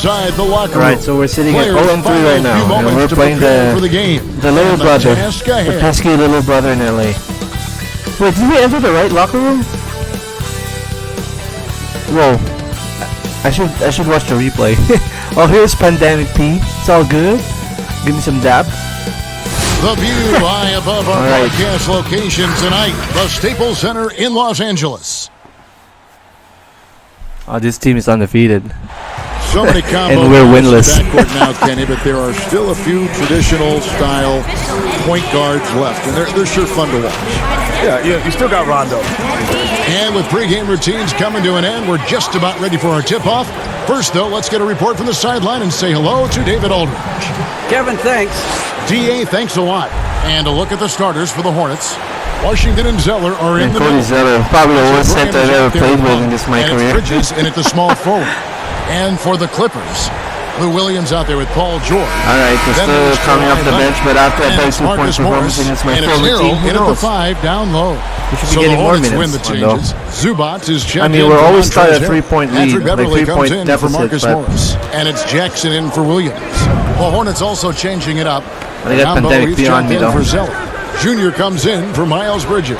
inside the locker room. Right, so we're sitting at 0-3 right now, and we're playing the little brother, the pesky little brother in LA. Wait, did we enter the right locker room? Whoa, I should watch the replay. Oh, here's Pandemic P. It's all good. Give me some dap. The view high above our broadcast location tonight, the Staples Center in Los Angeles. Oh, this team is undefeated. So many combos and we're winless. now, Kenny, but there are still a few traditional style point guards left, and they're sure fun to watch. Yeah, you still got Rondo. And with pregame routines coming to an end, we're just about ready for our tip-off. First, though, let's get a report from the sideline and say hello to David Aldridge. Kevin, thanks. D.A., thanks a lot. And a look at the starters for the Hornets. Washington and Zeller are in the Cody middle. Zeller, probably the worst center I've ever played with in this my career. Bridges in at the small forward. And for the Clippers, Lou Williams out there with Paul George. All right, we're still coming off the bench, but after a 32-point performance against my former team, in at the 5 down low. We should be getting more minutes. Win the changes. Zubac is checked. I mean, we're always tied at 3-point lead, like 3-point deficit, but and it's Jackson in for Williams. The Hornets also changing it up. They got Pandemic beyond me, though. Junior comes in for Miles Bridges.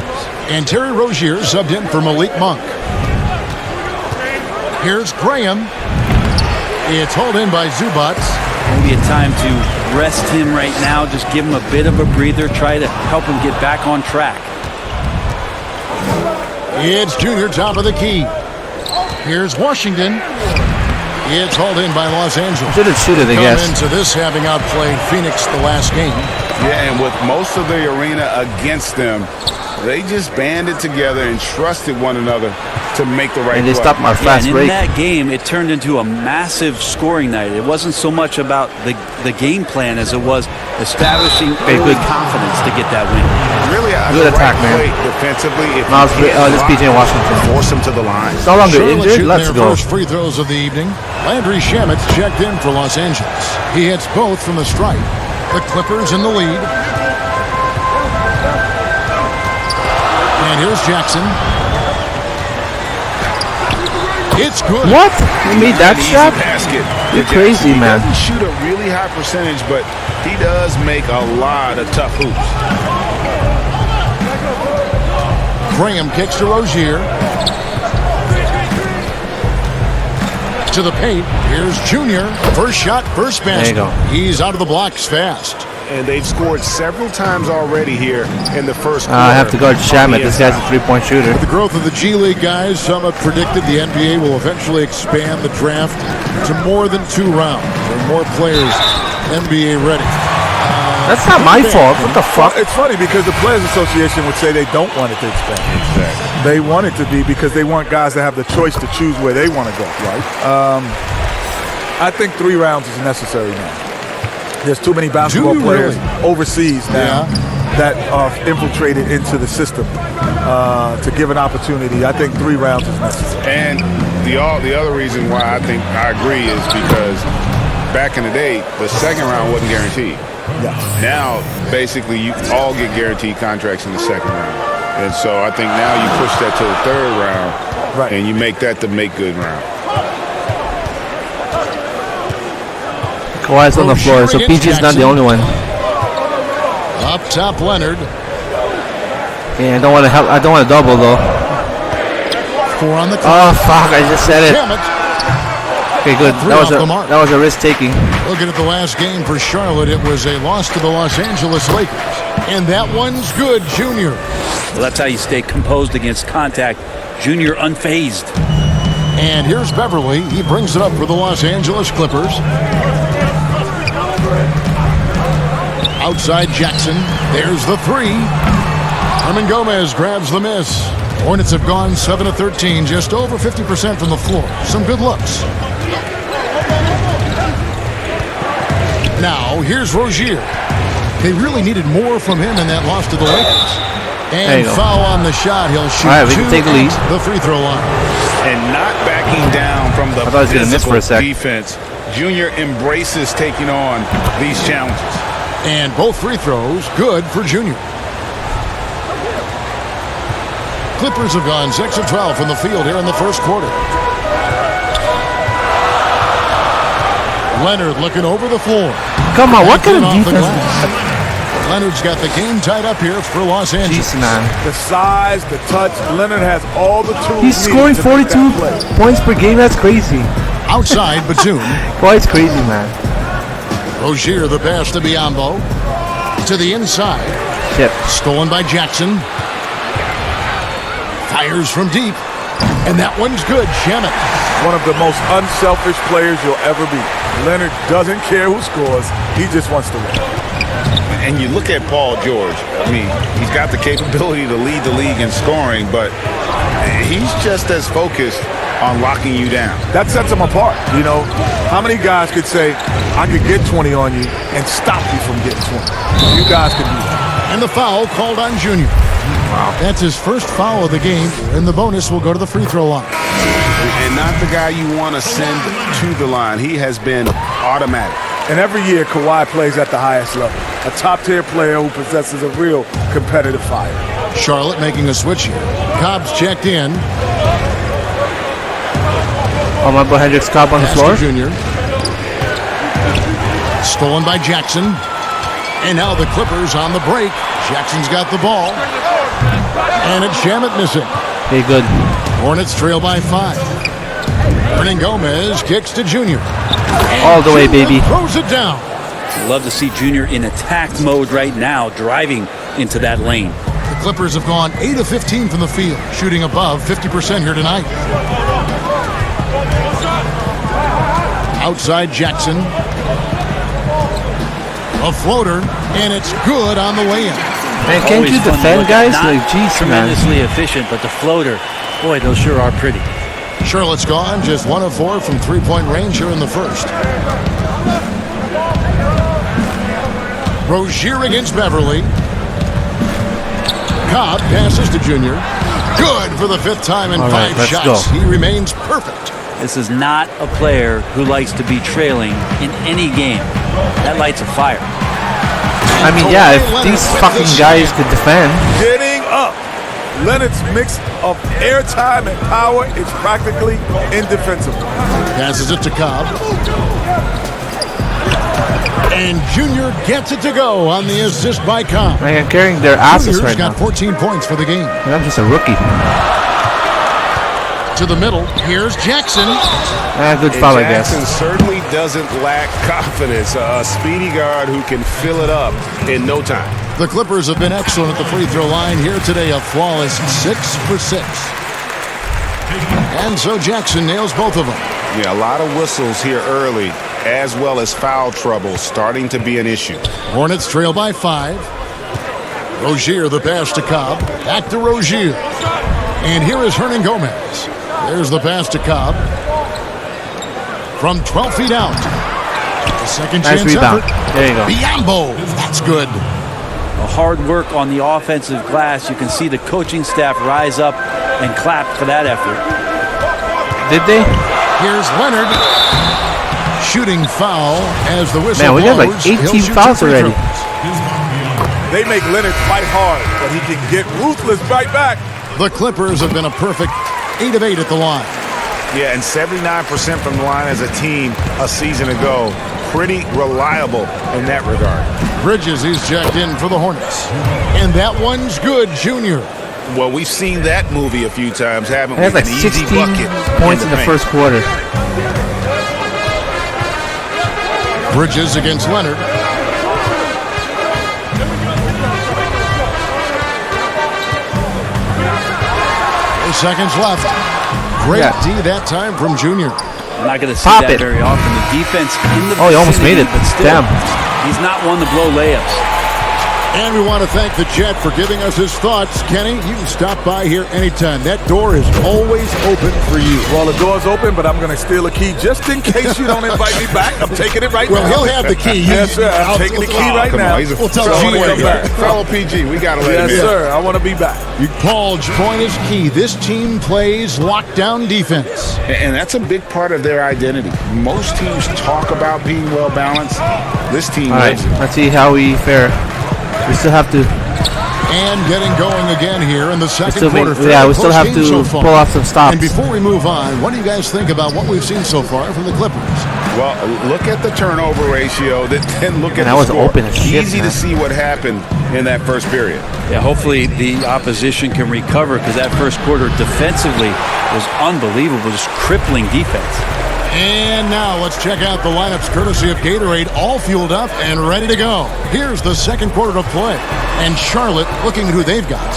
And Terry Rozier subbed in for Malik Monk. Here's Graham. It's hauled in by Zubac. Maybe a time to rest him right now. Just give him a bit of a breather. Try to help him get back on track. It's Junior top of the key. Here's Washington. It's hauled in by Los Angeles. Should have shooted, I guess. Into this having outplayed Phoenix the last game. Yeah, and with most of the arena against them, they just banded together and trusted one another to make the right and they play. stopped my fast break. In that game, it turned into a massive scoring night. It wasn't so much about the game plan as it was establishing early confidence to get that win. Really, good attack, man. Defensively, if this PJ Washington. Force him to the line. It's no longer injured. Let's go. First free throws of the evening. Landry Shamit's checked in for Los Angeles. He hits both from the stripe. The Clippers in the lead. And here's Jackson. It's good. What? You made that shot? You're crazy, man. He doesn't shoot a really high percentage, but he does make a lot of tough hoops. Graham kicks to Rozier. To the paint. Here's Junior. First shot, first basket. There you go. He's out of the blocks fast. And they've scored several times already here in the first quarter. I have to guard Shamet. This guy's a three-point shooter. With the growth of the G League guys, some have predicted the NBA will eventually expand the draft to more than 2 rounds. Or more players NBA ready. That's not my fault. What the fuck? It's funny because the Players Association would say they don't want it to expand. Exactly. They want it to be because they want guys to have the choice to choose where they want to go. Right. I think 3 rounds is necessary now. There's too many basketball players overseas now that are infiltrated into the system to give an opportunity. I think 3 rounds is necessary. And the other reason why I think I agree is because back in the day, the second round wasn't guaranteed. Yeah. Now, basically, you all get guaranteed contracts in the second round. And so I think now you push that to the 3rd round, and you make that the make-good round. Kawhi's on the floor, so PG's not the only one. Up top, Leonard. Yeah, I don't want to double though. 4 on the clock. Oh fuck! I just said it. Okay, good. That was a risk taking. Looking at the last game for Charlotte, it was a loss to the Los Angeles Lakers, and that one's good, Junior. Well, that's how you stay composed against contact. Junior unfazed. And here's Beverly. He brings it up for the Los Angeles Clippers. Outside Jackson. There's the 3. Herman Gomez grabs the miss. Hornets have gone 7 of 13, just over 50% from the floor. Some good looks. Now, here's Rozier. They really needed more from him in that loss to the Lakers. And foul on the shot. He'll shoot 2 take the lead. The free throw line. And not backing down from the physical defense. Junior embraces taking on these challenges. And both free throws good for Junior. Clippers have gone 6 of 12 from the field here in the first quarter. Leonard looking over the floor. Come on, what kind of Off the defense? glass. Leonard's got the game tied up here for Los Angeles. Jeez, man. The size, the touch. Leonard has all the tools. He's scoring 42 points per game. That's crazy. Outside, Batum. Boy, it's crazy, man. Rozier, the pass to Biombo. To the inside. Shit. Stolen by Jackson. Fires from deep. And that one's good. Shamet. One of the most unselfish players you'll ever be. Leonard doesn't care who scores. He just wants to win. And you look at Paul George. I mean, he's got the capability to lead the league in scoring, but he's just as focused on locking you down. That sets him apart. You know, how many guys could say, I could get 20 on you and stop you from getting 20? You guys could do that. And the foul called on Junior. Wow. That's his first foul of the game, and the bonus will go to the free throw line. And not the guy you want to send to the line. He has been automatic. And every year, Kawhi plays at the highest level. A top-tier player who possesses a real competitive fire. Charlotte making a switch here. Cobb's checked in. Oh, my boy Hendricks Cobb on the floor. Junior. Stolen by Jackson. And now the Clippers on the break. Jackson's got the ball. And it's Shamet missing. Very good. Hornets trail by 5. Hernan Gomez kicks to Junior. All the way, baby. Throws it down. Love to see Junior in attack mode right now, driving into that lane. The Clippers have gone 8 of 15 from the field, shooting above 50% here tonight. Outside Jackson. A floater, and it's good on the way in. Man, can't you defend, guys? Like, geez, tremendously efficient, but the floater, boy, those sure are pretty. Charlotte's gone, just 1 of 4 from three-point range here in the first. Rozier against Beverly. Cobb passes to Junior. Good for the 5th time in 5 shots. He remains perfect. This is not a player who likes to be trailing in any game. That lights a fire. I mean, yeah, if these fucking guys could defend. Getting up. Leonard's mix of airtime and power is practically indefensible. Passes it to Cobb. And Junior gets it to go on the assist by Cobb. Man, I'm carrying their asses right now. Junior's got 14 points for the game. And I'm just a rookie. To the middle, here's Jackson. Good foul, I guess. Jackson certainly doesn't lack confidence. A speedy guard who can fill it up in no time. The Clippers have been excellent at the free throw line here today, a flawless 6 for 6. And so Jackson nails both of them. Yeah, a lot of whistles here early, as well as foul trouble starting to be an issue. Hornets trail by 5. Rozier, the pass to Cobb. Back to Rozier. And here is Hernan Gomez. There's the pass to Cobb. From 12 feet out. The second nice chance rebound. effort. There you go. Biombo. That's good. A hard work on the offensive glass. You can see the coaching staff rise up and clap for that effort. Did they? Here's Leonard. Shooting foul as the whistle Man, we got like blows. 18 fouls already. They make Leonard fight hard, but he can get ruthless right back. The Clippers have been a perfect 8 of 8 at the line. Yeah, and 79% from the line as a team a season ago. Pretty reliable in that regard. Bridges is checked in for the Hornets. And that one's good, Junior. Well, we've seen that movie a few times, haven't we? They had like 16 points in the first quarter. Bridges against Leonard. Seconds left. Great D that time from Junior. I'm not going to see that very often. The defense in the he almost made it. But still, damn. He's not one to blow layups. And we want to thank the Jet for giving us his thoughts. Kenny, you can stop by here anytime. That door is always open for you. Well, the door's open, but I'm going to steal a key just in case you don't invite me back. I'm taking it right now. Well, he'll have the key. Yes, sir. I'm taking the key right now. We'll tell G Fellow PG, we got to let him in. Yes, sir. I want to be back. Paul's point is key. This team plays lockdown defense. And that's a big part of their identity. Most teams talk about being well-balanced. This team All right, let's see how we fare. We still have to... And getting going again here in the second quarter. We still have to pull off some stops. And before we move on, what do you guys think about what we've seen so far from the Clippers? Well, look at the turnover ratio, then look at that the was score. open as shit, Easy man. to see what happened in that first period. Yeah, hopefully the opposition can recover because that first quarter defensively was unbelievable, just crippling defense. And now let's check out the lineups courtesy of Gatorade, all fueled up and ready to go. Here's the second quarter to play. And Charlotte looking at who they've got.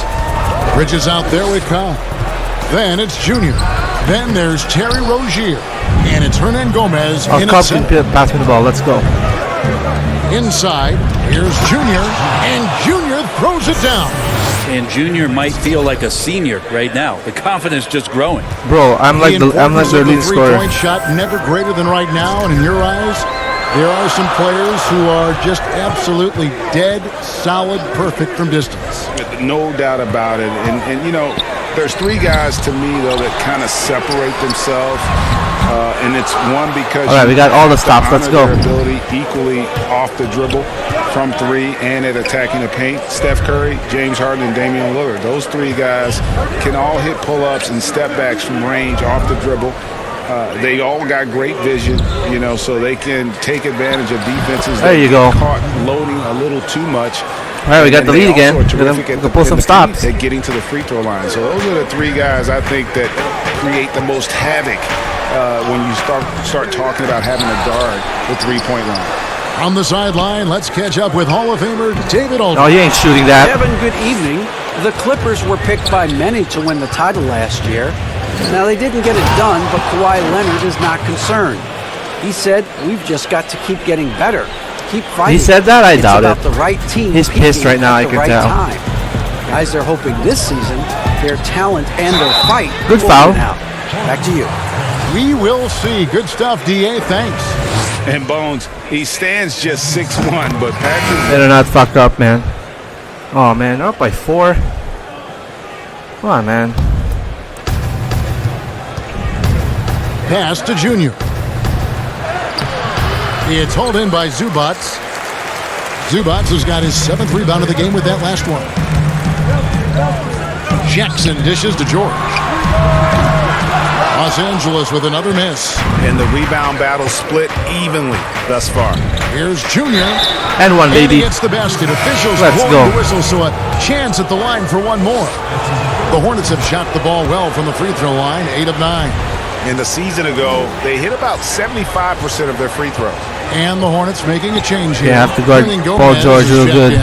Bridges out there with Cobb. Then it's Junior. Then there's Terry Rozier. And it's Hernan Gomez in Cobb at can center. pass me the ball. Let's go. Inside, here's Junior. And Junior throws it down. And Junior might feel like a senior right now. The confidence just growing. Bro, I'm like their leading scorer. Three-point shot never greater than right now, and in your eyes, there are some players who are just absolutely dead, solid, perfect from distance. No doubt about it. And you know, there's three guys to me, though, that kind of separate themselves. And it's one because all right, we got all the stops. Let's go. their ability equally off the dribble from three and at attacking the paint. Steph Curry, James Harden, and Damian Lillard. Those three guys can all hit pull-ups and step-backs from range off the dribble. They all got great vision, you know, so they can take advantage of defenses there you go. Caught loading a little too much. All right, we got the lead again. We're going to pull some stops. At getting to the free throw line. So those are the three guys I think that create the most havoc when you start talking about having a guard the three-point line. On the sideline, let's catch up with Hall of Famer David Aldridge. Oh, you ain't shooting that. Kevin, good evening. The Clippers were picked by many to win the title last year. Now, they didn't get it done, but Kawhi Leonard is not concerned. He said, we've just got to keep getting better. Keep fighting. He said that? I doubt it. It's about the right team. He's pissed right now, I can tell. Time. Guys, they're hoping this season their talent and their fight good will foul. win out. Back to you. We will see. Good stuff, D.A. Thanks. And Bones, he stands just 6'1", but Patrick... Better not fuck up, man. Oh, man, they're up by 4. Come on, man. Pass to Junior. It's hauled in by Zubats. Zubats has got his 7th rebound of the game with that last one. Jackson dishes to George. Los Angeles with another miss. And the rebound battle split evenly thus far. Here's Junior. And one, baby. And he gets the basket. Officials Let's blowing go. the whistle, so a chance at the line for one more. The Hornets have shot the ball well from the free throw line, 8 of 9. In the season ago, they hit about 75% of their free throws. And the Hornets making a change here. Yeah, have to guard Paul George real good.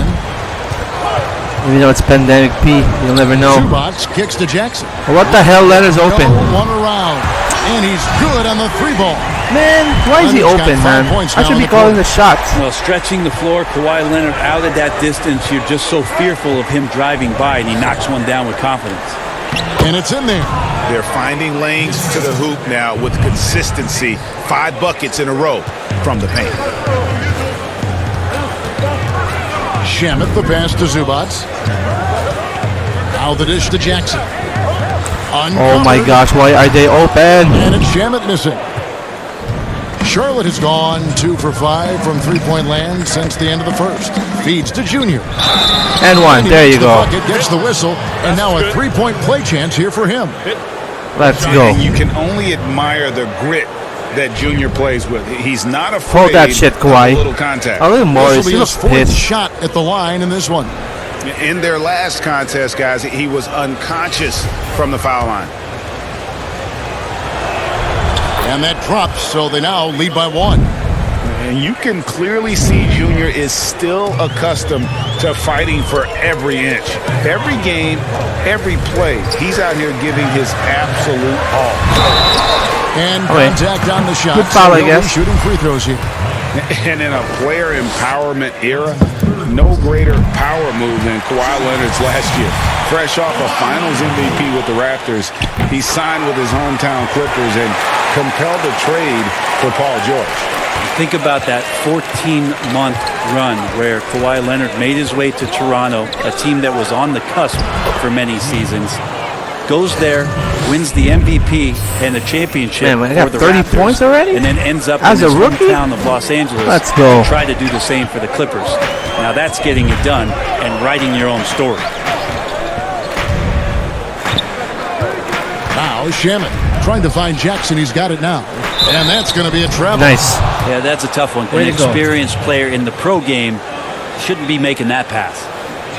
Even though it's pandemic P, you'll never know. Zubats kicks to Jackson. What the hell? Leonard's open. One around. And he's good on the 3-ball. Man, why is he Leonard's open, got 5 man? points I now should in be the calling quarter. the shots. Well, stretching the floor, Kawhi Leonard out at that distance, you're just so fearful of him driving by, and he knocks one down with confidence. And it's in there. They're finding lanes to the hoop now with consistency. 5 buckets in a row from the paint. Shamet the pass to Zubats. Now the dish to Jackson. Oh my gosh, why are they open? And it's Shamet missing. Charlotte has gone 2 for 5 from three-point land since the end of the first. Feeds to Junior. And one, there you go. Bucket, gets the whistle, and now a 3-point play chance here for him. Let's go. And you can only admire the grit that Junior plays with. He's not afraid Hold that shit, Kawhi. of a little contact. A little more. This will He be looks his 4th pissed. shot at the line in this one. In their last contest, guys, he was unconscious from the foul line. And that drops, so they now lead by 1. And you can clearly see Junior is still accustomed to fighting for every inch. Every game, every play, he's out here giving his absolute all. And contact on the shot. Good foul, so I he'll be guess. shooting free throws here. And in a player empowerment era, no greater power move than Kawhi Leonard's last year. Fresh off a Finals MVP with the Raptors, he signed with his hometown Clippers and compelled a trade for Paul George. Think about that 14-month run where Kawhi Leonard made his way to Toronto, a team that was on the cusp for many seasons. Goes there, wins the MVP and the championship. Man, I got for the 30 Raptors, points already? and then ends up As in a his rookie? hometown of Los Angeles. Let's go. And try to do the same for the Clippers. Now that's getting it done and writing your own story. Now Shamet trying to find Jackson. He's got it now. And that's going to be a travel. Nice. Yeah, that's a tough one. An experienced player in the pro game shouldn't be making that pass.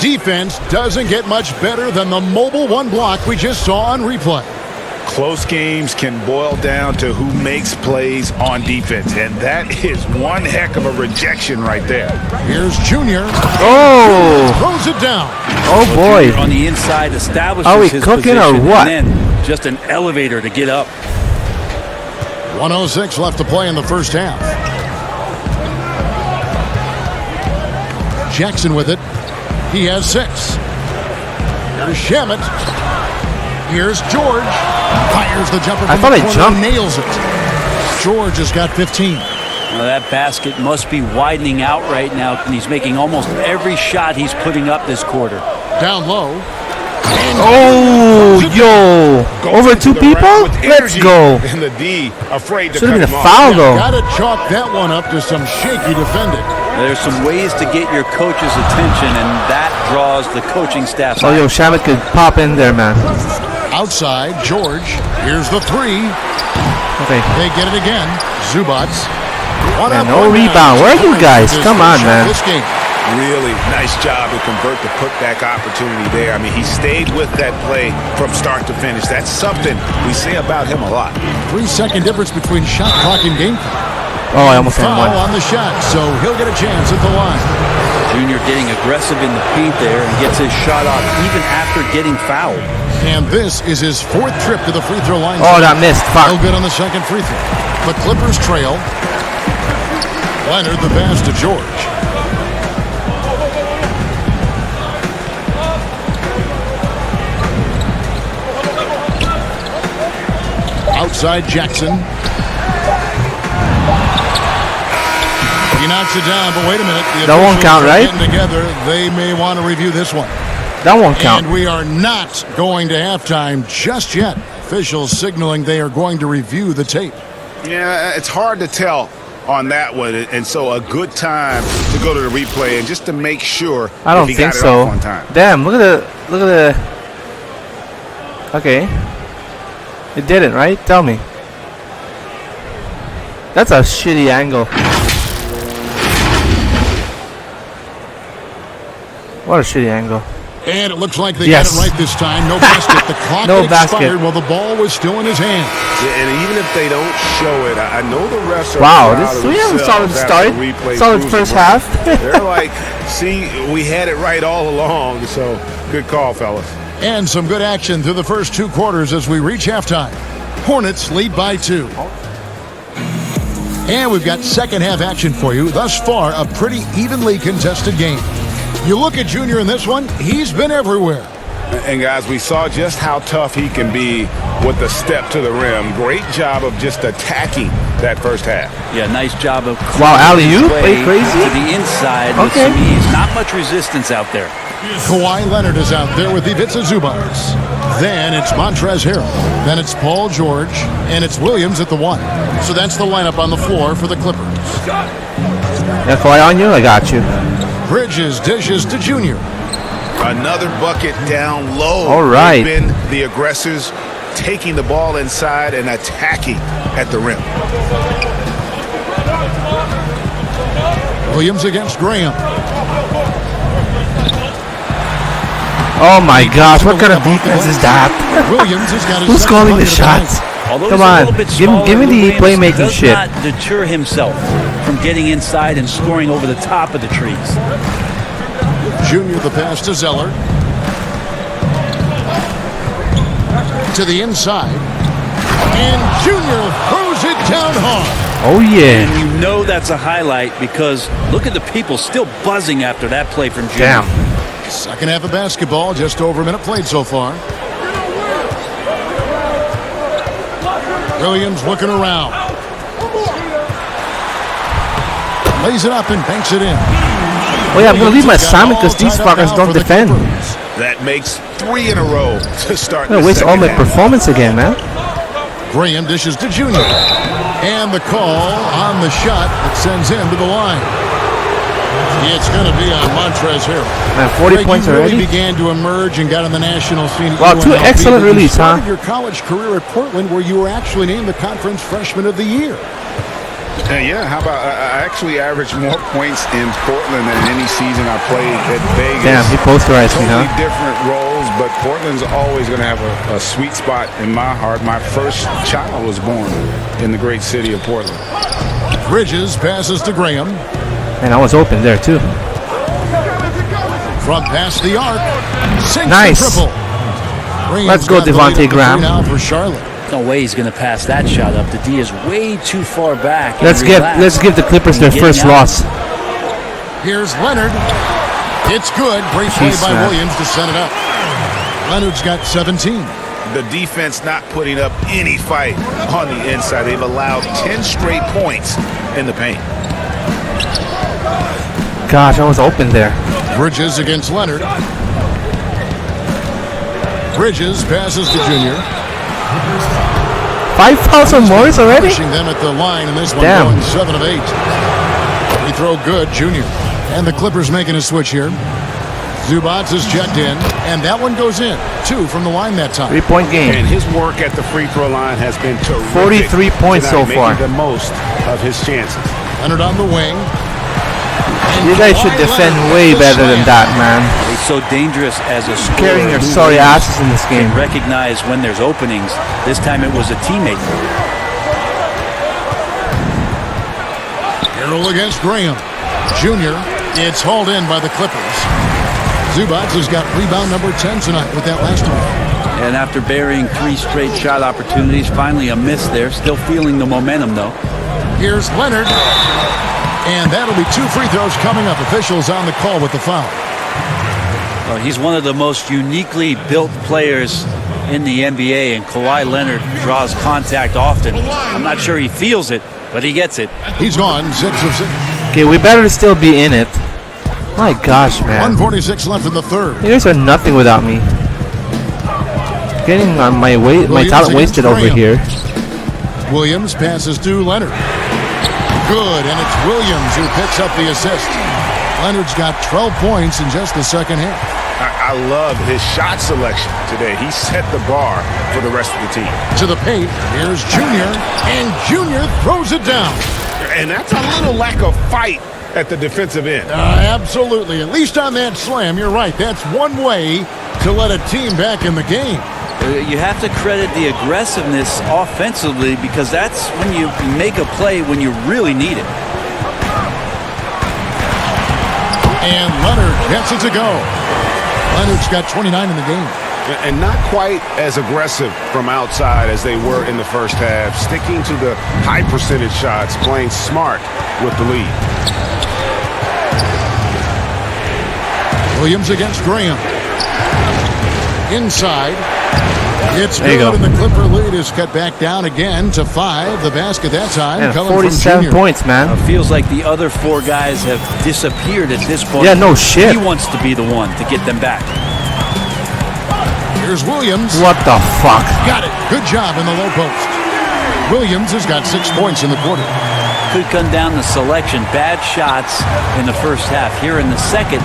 Defense doesn't get much better than the mobile one block we just saw on replay. Close games can boil down to who makes plays on defense, and that is one heck of a rejection right there. Here's Junior. Oh! Throws it down. Oh boy! On the inside, establishes Are we his cooking position, or what? And then just an elevator to get up. 1:06 left to play in the first half. Jackson with it. He has 6. Here's Shamet. Here's George. Fires the jumper from the corner, nails it. George has got 15. Now that basket must be widening out right now, and he's making almost every shot he's putting up this quarter. Down low. Oh, yo! Over 2 people? Let's go. And the D afraid to should have been a cut foul though. Got to chalk that one up to some shaky defending. There's some ways to get your coach's attention, and that draws the coaching staff. Oh, yo, Shamet could pop in there, man. Outside, George. Here's the 3. Okay. They get it again. Zubats. And no rebound. Where are you guys? Come on, man. This game. Really nice job to convert the putback opportunity there. I mean, he stayed with that play from start to finish. That's something we say about him a lot. 3-second difference between shot clock and game clock. Oh, I almost had one. Foul on the shot, so he'll get a chance at the line. Junior getting aggressive in the paint there and gets his shot off even after getting fouled. And this is his 4th trip to the free throw line. Oh, that missed. Fuck. No good on the second free throw. The Clippers trail. Leonard the pass to George. Outside Jackson. He knocks it down, but wait a minute. That won't count, right? Together, they may want to review this one. That won't count. And we are not going to halftime just yet. Officials signaling they are going to review the tape. Yeah, it's hard to tell on that one, and so a good time to go to the replay and just to make sure. I don't if he think got it so. off on time. Damn! Look at the. Okay. It didn't, right? Tell me. That's a shitty angle. What a shitty angle. And it looks like they got it right this time. No basket. The clock no expired while the ball was still in his hands. Yeah, and even if they don't show it, I know the refs are. Wow, we have a solid start. Solid first half. They're like, see, we had it right all along. So good call, fellas. And some good action through the first 2 quarters as we reach halftime. Hornets lead by 2. And we've got second half action for you. Thus far, a pretty evenly contested game. You look at Junior in this one, he's been everywhere. And guys, we saw just how tough he can be with the step to the rim. Great job of just attacking that first half. Yeah, nice job of alley-oop, play crazy to the inside with some ease. Not much resistance out there. Kawhi Leonard is out there with Ivica Zubats. Then it's Montrezl Harrell. Then it's Paul George. And it's Williams at the 1. So that's the lineup on the floor for the Clippers. Yeah, Kawhi on you? I got you. Bridges dishes to Junior. Another bucket down low. All right. They've been the aggressors taking the ball inside and attacking at the rim. Williams against Graham. Oh my gosh, what kind of defense is that? Williams has got his Who's calling the shots? Come on, give me the playmaking shit. Does not deter himself from getting inside and scoring over the top of the trees. Junior the pass to Zeller. To the inside. And Junior throws it down hard. Oh, yeah. And you know that's a highlight because look at the people still buzzing after that play from Junior. Damn. Second half of basketball, just over a minute played so far. Williams looking around. Lays it up and banks it in. Oh yeah, I'm going to leave my assignment because these fuckers don't defend. That makes 3 in a row to start. I'm going to waste all my performance again, man. Graham dishes to Junior. And the call on the shot that sends him to the line. It's going to be on Montrezl Harrell. Man, 40 points already? Really began to emerge and got on the national scene. Wow, two excellent releases, huh? You started your college career at Portland, where you were actually named the Conference Freshman of the Year. Yeah, how about I actually averaged more points in Portland than any season I played at Vegas. Damn, he posterized me, huh? Totally different roles, but Portland's always going to have a sweet spot in my heart. My first child was born in the great city of Portland. Bridges passes to Graham. And I was open there, too. From past the arc. Nice. Triple. Let's go, Devontae Graham. Now for Charlotte. No way he's going to pass that shot up. The D is way too far back. Let's give the Clippers their first loss. Here's Leonard. It's good. Great play by Williams to set it up. Leonard's got 17. The defense not putting up any fight on the inside. They've allowed 10 straight points in the paint. Gosh, I was open there. Bridges against Leonard. Bridges passes to Junior. 5,000 more already? Pushing them at the line, and this one Damn. going 7 of 8. Free throw good, Junior. And the Clippers making a switch here. Zubac is checked in, and that one goes in. 2 from the line that time. 3-point game. And his work at the free throw line has been terrific. 43 points so far. Making the most of his chances. Leonard on the wing. You guys should defend way better than that, man. He's so dangerous as a scorer. Carrying your sorry asses in this game. Recognize when there's openings. This time it was a teammate. Harrell against Graham. Junior, it's hauled in by the Clippers. Zubac has got rebound number 10 tonight with that last one. And after burying 3 straight shot opportunities, finally a miss there. Still feeling the momentum, though. Here's Leonard. And that'll be 2 free throws coming up. Officials on the call with the foul. Well, he's one of the most uniquely built players in the NBA, and Kawhi Leonard draws contact often. I'm not sure he feels it, but he gets it. He's gone 6 of 6. Okay, we better still be in it. My gosh, man. 1:46 left in the third. You guys are nothing without me. Getting on my talent wasted over here. Williams passes to Leonard. Good, and it's Williams who picks up the assist. Leonard's got 12 points in just the second half. I love his shot selection today. He set the bar for the rest of the team. To the paint, here's Junior, and Junior throws it down. And that's a little lack of fight at the defensive end. Absolutely. At least on that slam, you're right. That's one way to let a team back in the game. You have to credit the aggressiveness offensively, because that's when you make a play when you really need it. And Leonard gets it to go. Leonard's got 29 in the game. And not quite as aggressive from outside as they were in the first half. Sticking to the high percentage shots, playing smart with the lead. Williams against Graham. Inside. It's there good, and the Clipper lead is cut back down again to 5. The basket that time and coming 47 from points, man. It feels like the other 4 guys have disappeared at this point. Yeah, no shit. He wants to be the one to get them back. Here's Williams. What the fuck? Got it. Good job in the low post. Williams has got 6 points in the quarter. Could come down the selection. Bad shots in the first half. Here in the second,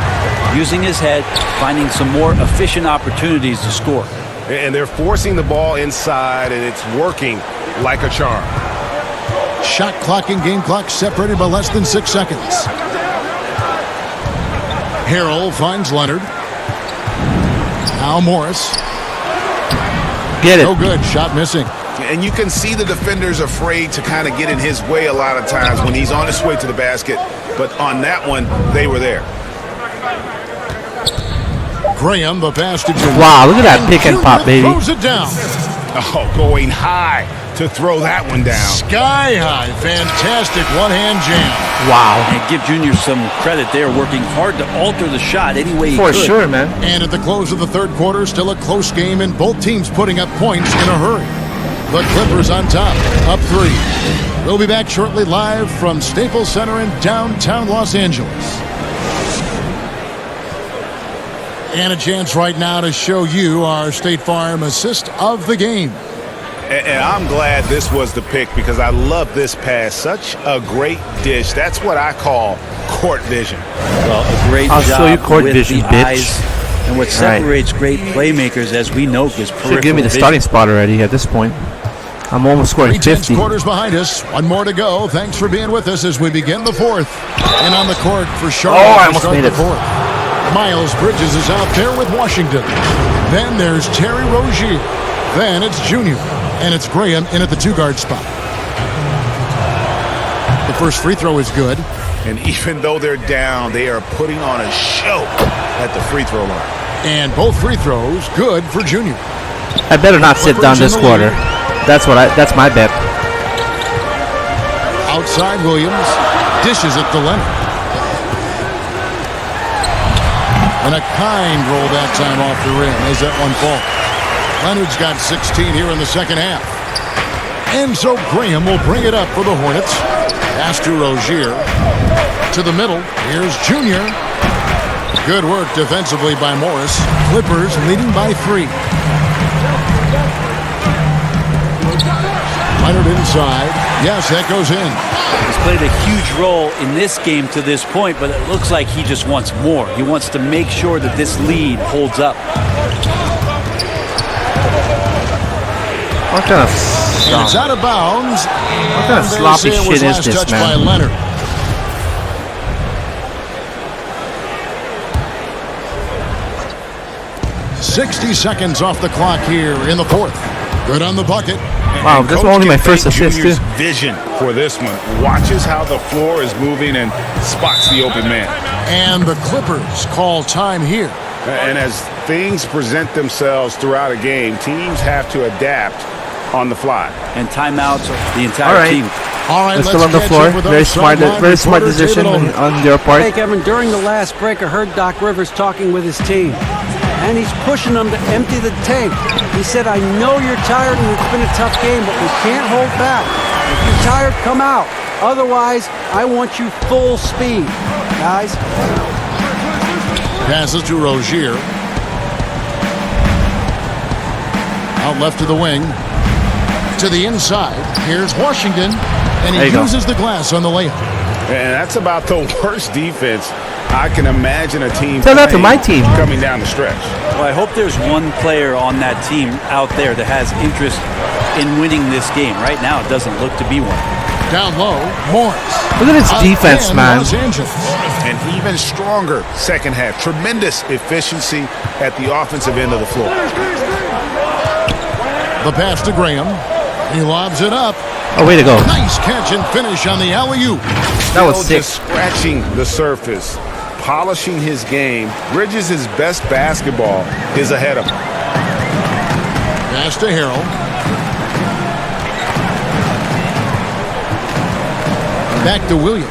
using his head, finding some more efficient opportunities to score. And they're forcing the ball inside, and it's working like a charm. Shot clock and game clock separated by less than 6 seconds. Harrell finds Leonard. Now Morris. Get it. No good. Shot missing. And you can see the defenders afraid to kind of get in his way a lot of times when he's on his way to the basket. But on that one, they were there. Graham, the pass to Junior. Wow, look at that pick and pop, baby. Throws it down. Oh, going high to throw that one down. Sky high. Fantastic one-hand jam. Wow. And give Junior some credit there, working hard to alter the shot any way he For could. sure, man. And at the close of the third quarter, still a close game, and both teams putting up points in a hurry. The Clippers on top, up 3. We'll be back shortly live from Staples Center in downtown Los Angeles. And a chance right now to show you our State Farm assist of the game. And I'm glad this was the pick because I love this pass. Such a great dish. That's what I call court vision. Well, a great I'll job show you court with vision, the bitch. eyes. And what separates great playmakers, as we know, is peripheral Should give me the vision. starting spot already at this point. I'm almost scoring 50. Quarters behind us. One more to go. Thanks for being with us as we begin the fourth. And on the court for Charlotte. Oh, I almost made it. Fourth. Miles Bridges is out there with Washington. Then there's Terry Rozier. Then it's Junior. And it's Graham in at the 2-guard spot. The first free throw is good. And even though they're down, they are putting on a show at the free throw line. And both free throws good for Junior. I better not sit down this quarter. That's my bet. Outside Williams. Dishes it to Leonard. And a kind roll that time off the rim as that one falls. Leonard's got 16 here in the second half. And so Graham will bring it up for the Hornets. Pass to Rozier. To the middle. Here's Junior. Good work defensively by Morris. Clippers leading by 3. Leonard inside. Yes, that goes in. He's played a huge role in this game to this point, but it looks like he just wants more. He wants to make sure that this lead holds up. What kind of And it's out of bounds. What kind of sloppy shit is this, touched by man? Leonard. "60 seconds off the clock here in the fourth. Good on the bucket. Wow, that's only my first assist, too. Junior's vision for this one. Watches how the floor is moving and spots the open man. And the Clippers call time here. And as things present themselves throughout a game, teams have to adapt on the fly. And timeouts the entire team. All right, let's go on the floor. Very smart decision on your part. Hey, Kevin, during the last break, I heard Doc Rivers talking with his team. And he's pushing them to empty the tank. He said, I know you're tired and it's been a tough game, but we can't hold back. If you're tired, come out. Otherwise, I want you full speed, guys. Passes to Rozier. Out left to the wing. To the inside. Here's Washington. And he uses the glass on the layup. And that's about the worst defense I can imagine a team. Tell that to my team. Coming down the stretch. Well, I hope there's one player on that team out there that has interest in winning this game. Right now, it doesn't look to be one. Down low, Morris. Look at its defense, man. Los Angeles. An even stronger second half. Tremendous efficiency at the offensive end of the floor. The pass to Graham. He lobs it up. Oh, way to go. Nice catch and finish on the alley-oop. That was sick. Just scratching the surface, polishing his game. Bridges' best basketball is ahead of him. Pass to Harrell. Back to Williams.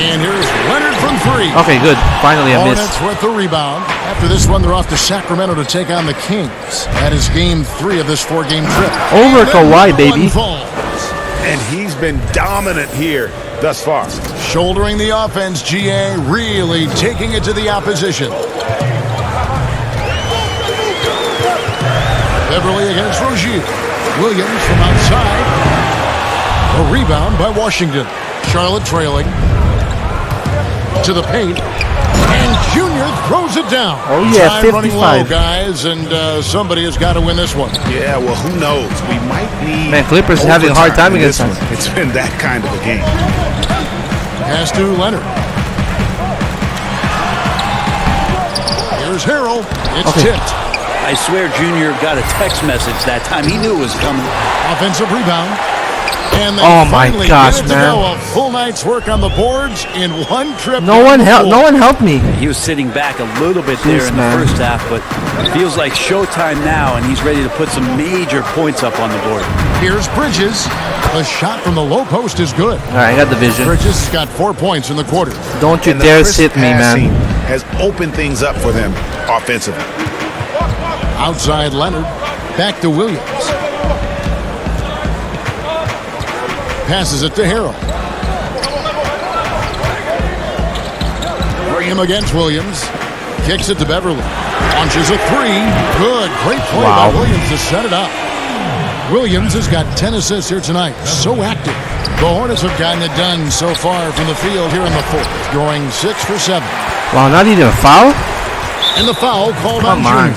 And here's Leonard from 3. Okay, good. Finally a miss. Hornets with the rebound. After this one, they're off to Sacramento to take on the Kings. That is game 3 of this 4-game trip. Over Kawhi, baby. And he's been dominant here thus far. Shouldering the offense, GA really taking it to the opposition. Beverly against Rozier. Williams from outside. A rebound by Washington. Charlotte trailing. To the paint. And Junior throws it down. Oh, yeah, Time running 55. low, guys, and somebody has got to win this one. Yeah, well, who knows? We might need. Man, Clippers having a hard time against us. It's been that kind of a game. Pass to Leonard. Here's Harrell. It's tipped. I swear Junior got a text message that time. He knew it was coming. Offensive rebound. And they Oh my finally gosh, get it to man. go. A full night's work on the boards in one trip. No one helped me. He was sitting back a little bit there in the man. first half, but it feels like showtime now, and he's ready to put some major points up on the board. Here's Bridges. The shot from the low post is good. All right, I got the vision. Bridges got 4 points in the quarter. Don't you And the dare crisp sit me, passing man. has opened things up for them offensively. Outside Leonard. Back to Williams. Passes it to Harrell. Graham against Williams. Kicks it to Beverly. Launches a three. Good. Great play by Williams to set it up. Williams has got 10 assists here tonight. So active. The Hornets have gotten it done so far from the field here in the fourth, going 6 for 7. Wow, not even a foul? And the foul called on Junior.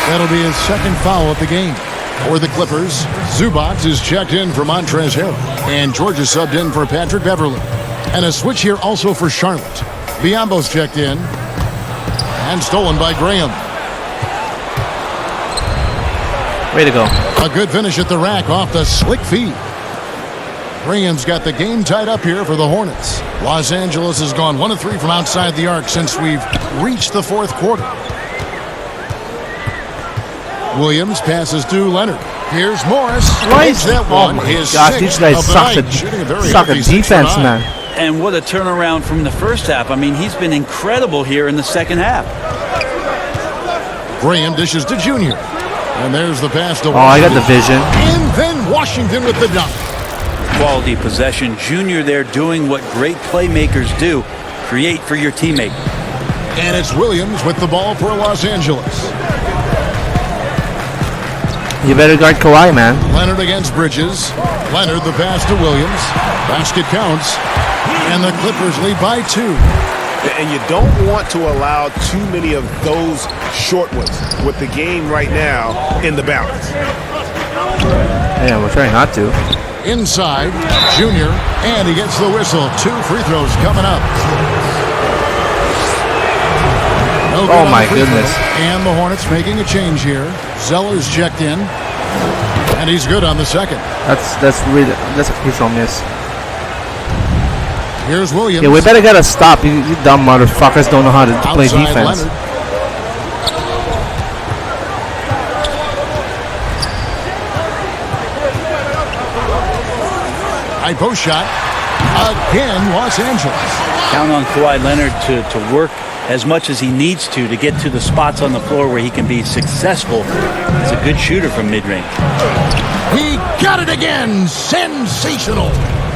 That'll be his second foul of the game. For the Clippers, Zubac is checked in for Montrezl Harrell. And George is subbed in for Patrick Beverly. And a switch here also for Charlotte. Biombo's checked in. And stolen by Graham. Way to go. A good finish at the rack off the slick feed. Graham's got the game tied up here for the Hornets. Los Angeles has gone 1 of 3 from outside the arc since we've reached the fourth quarter. Williams passes to Leonard. Here's Morris. Makes that one. His gosh, these guys suck at defense, man. And what a turnaround from the first half. I mean, he's been incredible here in the second half. Graham dishes to Junior. And there's the pass to Washington. I got the vision. And then Washington with the dunk. Quality possession. Junior there doing what great playmakers do. Create for your teammate. And it's Williams with the ball for Los Angeles. You better guard Kawhi, man. Leonard against Bridges. Leonard the pass to Williams. Basket counts. And the Clippers lead by 2. And you don't want to allow too many of those short ones with the game right now in the balance. Yeah, we're trying not to. Inside, Junior, and he gets the whistle. 2 free throws coming up. No oh my goodness. And the Hornets making a change here. Zeller's checked in. And he's good on the second. That's a crucial miss. Here's Williams. Yeah, we better get a stop. You dumb motherfuckers don't know how to play defense. Leonard. High post shot. Again, Los Angeles. Count on Kawhi Leonard to work as much as he needs to get to the spots on the floor where he can be successful. He's a good shooter from mid-range. He got it again. Sensational.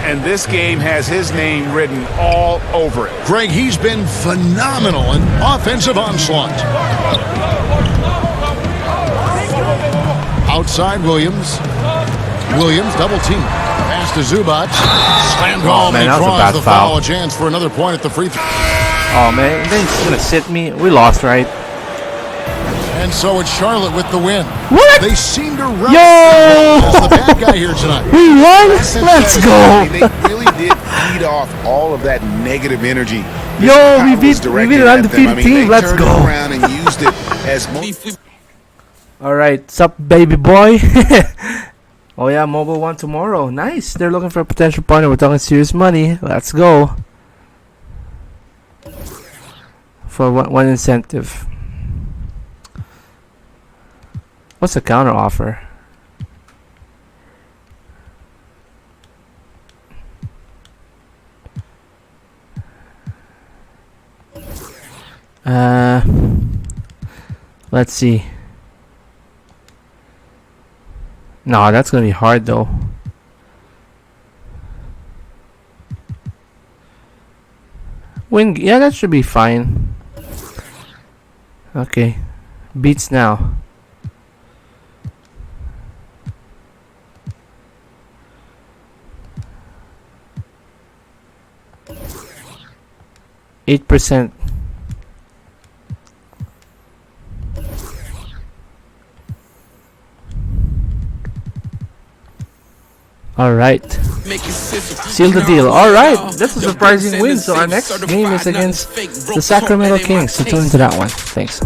And this game has his name written all over it. Greg, he's been phenomenal in offensive onslaught. Outside Williams. Williams double team. Pass to Zubac. Slammed home and he draws the foul. A chance for another point at the free throw. Oh man, they're just gonna sit me. We lost, right? And so it's Charlotte with the win. What? They seem to run. Yo! As the bad guy here tonight. We won? Let's go. They really did feed off all of that negative energy. Yo, we beat an undefeated team. Let's go. Around and used it as all right, sup, baby boy. Oh yeah, Mobile One tomorrow. Nice. They're looking for a potential partner. We're talking serious money. Let's go. For one incentive. What's the counter offer? Let's see. No, that's gonna be hard though. Win, yeah, that should be fine. Okay, beats now. %. All right. Seal the deal. All right. That's a surprising win. So our next game is against the Sacramento Kings. So tune into that one. Thanks.